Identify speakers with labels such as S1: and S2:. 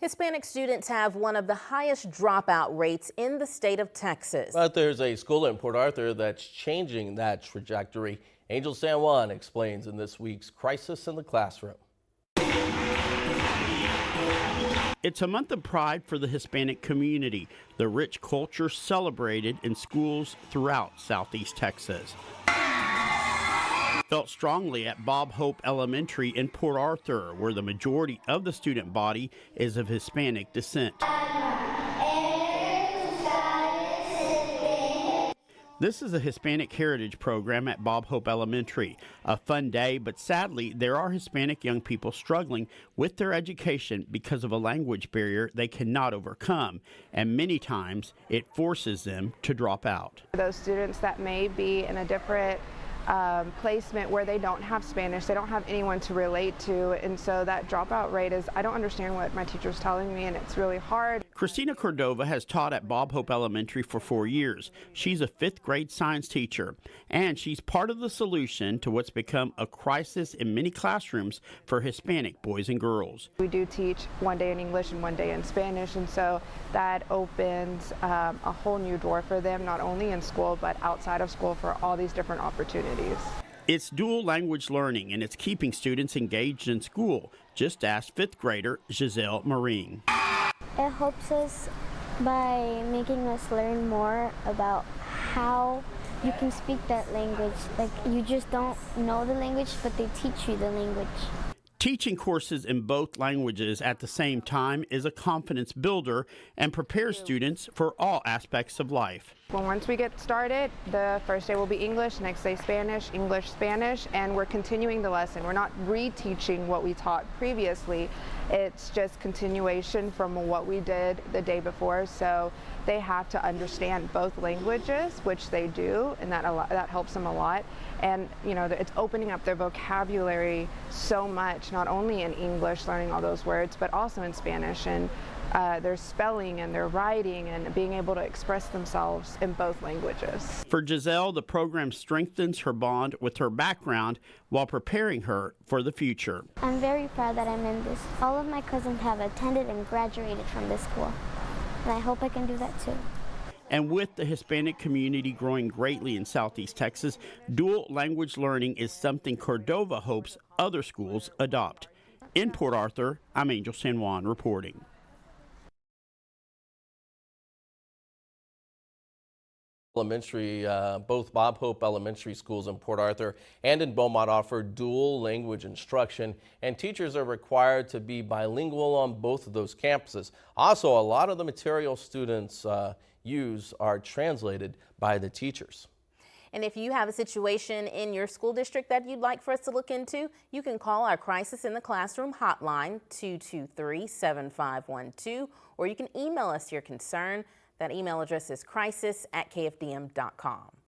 S1: Hispanic students have one of the highest dropout rates in the state of Texas.
S2: But there's a school in Port Arthur that's changing that trajectory. Angel San Juan explains in this week's Crisis in the Classroom.
S3: It's a month of pride for the Hispanic community, the rich culture celebrated in schools throughout Southeast Texas. Felt strongly at Bob Hope Elementary in Port Arthur, where the majority of the student body is of Hispanic descent. This is a Hispanic Heritage program at Bob Hope Elementary. A fun day, but sadly, there are Hispanic young people struggling with their education because of a language barrier they cannot overcome, and many times it forces them to drop out.
S4: Those students that may be in a different placement where they don't have Spanish, they don't have anyone to relate to, and so that dropout rate is, I don't understand what my teacher's telling me, and it's really hard.
S3: Christina Cordova has taught at Bob Hope Elementary for 4 years. She's a 5th grade science teacher, and she's part of the solution to what's become a crisis in many classrooms for Hispanic boys and girls.
S4: We do teach one day in English and one day in Spanish, and so that opens a whole new door for them, not only in school but outside of school, for all these different opportunities.
S3: It's dual language learning, and it's keeping students engaged in school. Just ask 5th grader Giselle Marine.
S5: It helps us by making us learn more about how you can speak that language. Like, you just don't know the language, but they teach you the language.
S3: Teaching courses in both languages at the same time is a confidence builder and prepares students for all aspects of life.
S4: Well, once we get started, the first day will be English, next day Spanish, English, Spanish, and we're continuing the lesson. We're not reteaching what we taught previously. It's just continuation from what we did the day before. So they have to understand both languages, which they do, and that helps them a lot. And you know, it's opening up their vocabulary so much, not only in English, learning all those words, but also in Spanish, and their spelling and their writing and being able to express themselves in both languages.
S3: For Giselle, the program strengthens her bond with her background while preparing her for the future.
S5: I'm very proud that I'm in this. All of my cousins have attended and graduated from this school, and I hope I can do that too.
S3: And with the Hispanic community growing greatly in Southeast Texas, dual language learning is something Cordova hopes other schools adopt. In Port Arthur, I'm Angel San Juan reporting.
S2: Elementary, both Bob Hope Elementary schools in Port Arthur and in Beaumont offer dual language instruction, and teachers are required to be bilingual on both of those campuses. Also, a lot of the material students use are translated by the teachers.
S1: And if you have a situation in your school district that you'd like for us to look into, you can call our Crisis in the Classroom hotline, 223-7512, or you can email us your concern. That email address is crisis@kfdm.com.